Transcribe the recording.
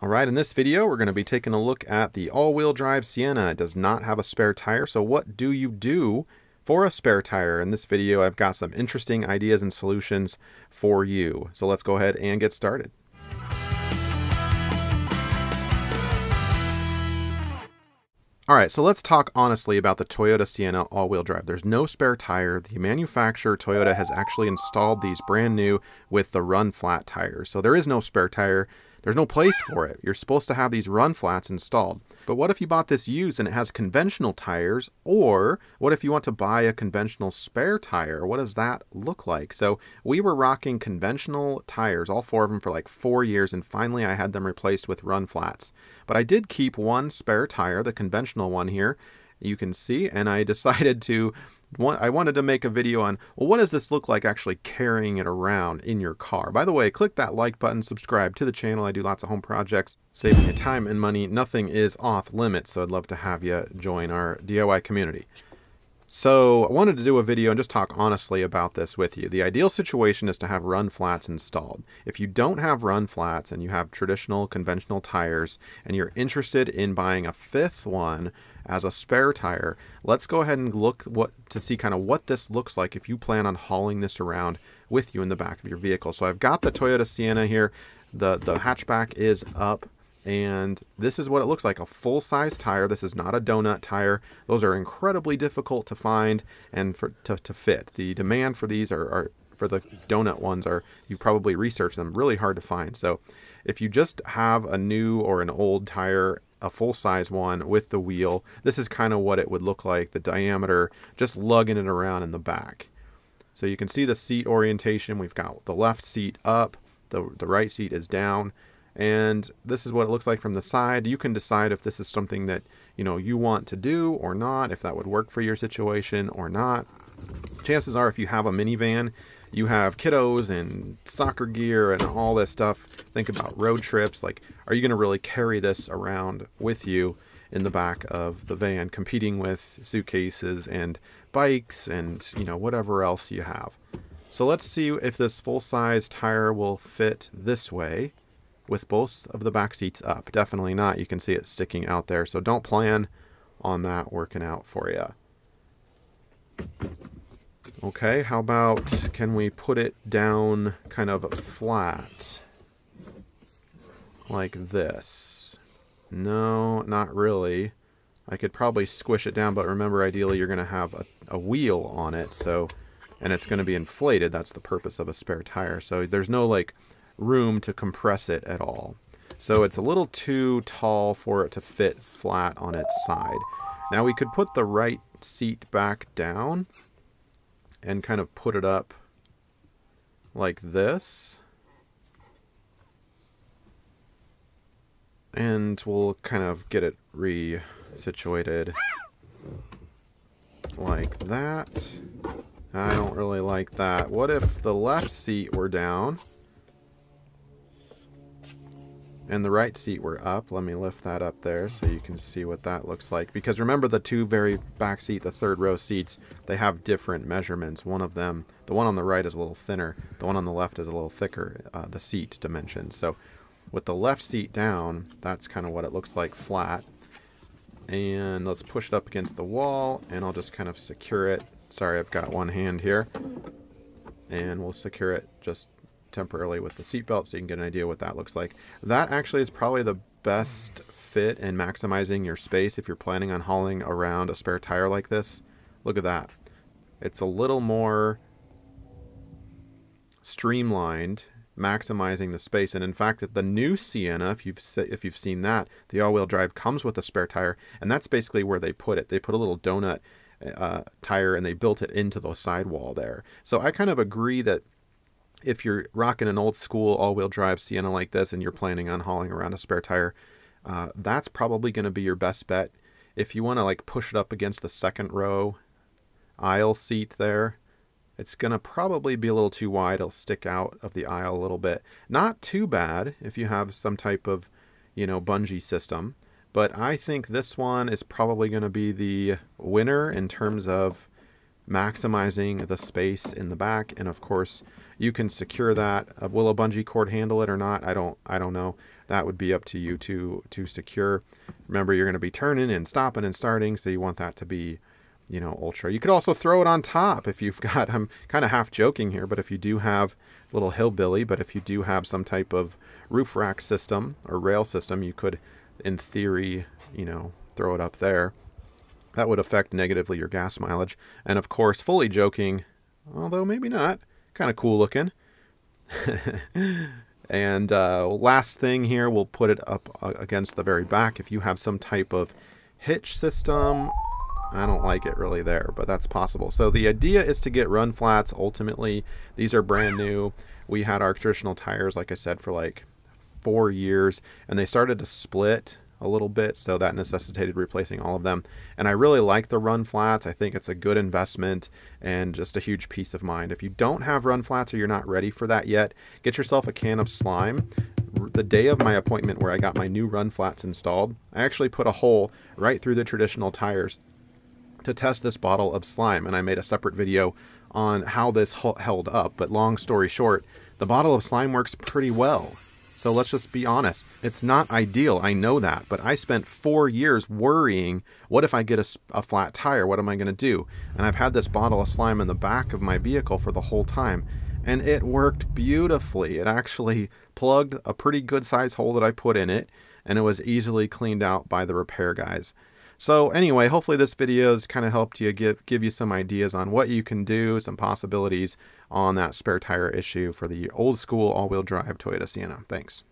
Alright, in this video we're going to be taking a look at the all-wheel drive Sienna. It does not have a spare tire, so what do you do for a spare tire? In this video I've got some interesting ideas and solutions for you. So let's go ahead and get started. Alright, so let's talk honestly about the Toyota Sienna all-wheel drive. There's no spare tire. The manufacturer, Toyota, has actually installed these brand new with the run flat tires. So there is no spare tire. There's no place for it. You're supposed to have these run flats installed. But what if you bought this used and it has conventional tires? Or what if you want to buy a conventional spare tire? What does that look like? So we were rocking conventional tires, all four of them, for like 4 years, and finally I had them replaced with run flats. But I did keep one spare tire, the conventional one here, you can see, and I decided to, I wanted to make a video on, well, what does this look like actually carrying it around in your car? By the way, click that like button, subscribe to the channel. I do lots of home projects, saving you time and money. Nothing is off limits, so I'd love to have you join our DIY community. So I wanted to do a video and just talk honestly about this with you. The ideal situation is to have run flats installed. If you don't have run flats and you have traditional conventional tires and you're interested in buying a fifth one as a spare tire, let's go ahead and look to see kind of what this looks like if you plan on hauling this around with you in the back of your vehicle. So I've got the Toyota Sienna here. The hatchback is up. And this is what it looks like, a full-size tire. This is not a donut tire. Those are incredibly difficult to find and to fit. The demand for these are for the donut ones you've probably researched them, really hard to find. So if you just have a new or an old tire, a full-size one with the wheel, this is kind of what it would look like, the diameter, just lugging it around in the back. So you can see the seat orientation. We've got the left seat up, the right seat is down. And this is what it looks like from the side. You can decide if this is something that you want to do or not, if that would work for your situation or not. Chances are, if you have a minivan, you have kiddos and soccer gear and all this stuff. Think about road trips. Like, are you going to really carry this around with you in the back of the van, competing with suitcases and bikes and whatever else you have? So let's see if this full-size tire will fit this way with both of the back seats up. Definitely not. You can see it sticking out there, so don't plan on that working out for you. Okay, how about, can we put it down kind of flat like this? No, not really. I could probably squish it down, but remember, ideally you're going to have a wheel on it, so, and it's going to be inflated. That's the purpose of a spare tire. So there's no like room to compress it at all. So it's a little too tall for it to fit flat on its side. Now we could put the right seat back down and kind of put it up like this. And we'll kind of get it re-situated like that. I don't really like that. What if the left seat were down and the right seat were up? Let me lift that up there so you can see what that looks like. Because remember, the two very back seat, the third row seats, they have different measurements. One of them, the one on the right is a little thinner. The one on the left is a little thicker, the seat dimensions. So with the left seat down, that's kind of what it looks like flat. And let's push it up against the wall, and I'll just kind of secure it. Sorry, I've got one hand here. And we'll secure it just temporarily with the seatbelt so you can get an idea what that looks like. That actually is probably the best fit in maximizing your space if you're planning on hauling around a spare tire like this. Look at that. It's a little more streamlined, maximizing the space. And in fact, the new Sienna, if you've seen that, the all-wheel drive comes with a spare tire, and that's basically where they put it. They put a little donut tire and they built it into the sidewall there. So I kind of agree that if you're rocking an old school all-wheel drive Sienna like this and you're planning on hauling around a spare tire, that's probably going to be your best bet. If you want to like push it up against the second row aisle seat there, it's going to probably be a little too wide. It'll stick out of the aisle a little bit. Not too bad if you have some type of, bungee system. But I think this one is probably going to be the winner in terms of maximizing the space in the back. And of course, you can secure that. Will a bungee cord handle it or not? I don't know. that would be up to you to secure. Remember, you're going to be turning and stopping and starting, so you want that to be, you know, ultra. You could also throw it on top if you've got, I'm kind of half joking here, but if you do have a little hillbilly, but if you do have some type of roof rack system or rail system, you could, in theory, you know, throw it up there. That would affect negatively your gas mileage. And of course, fully joking, although maybe not, kind of cool looking. And last thing here, we'll put it up against the very back. If you have some type of hitch system, I don't like it really there, but that's possible. So the idea is to get run flats. Ultimately, these are brand new. We had our traditional tires, like I said, for like 4 years, and they started to split a little bit, so that necessitated replacing all of them. And I really like the run flats. I think it's a good investment and just a huge peace of mind. If you don't have run flats or you're not ready for that yet, get yourself a can of slime. The day of my appointment where I got my new run flats installed, I actually put a hole right through the traditional tires to test this bottle of slime, and I made a separate video on how this held up. But long story short, the bottle of slime works pretty well. So let's just be honest. It's not ideal, I know that, but I spent 4 years worrying, what if I get a flat tire? What am I going to do? And I've had this bottle of slime in the back of my vehicle for the whole time, and it worked beautifully. It actually plugged a pretty good size hole that I put in it, and it was easily cleaned out by the repair guys. So anyway, hopefully this video has kind of helped you, give you some ideas on what you can do, some possibilities on that spare tire issue for the old school all-wheel drive Toyota Sienna. Thanks.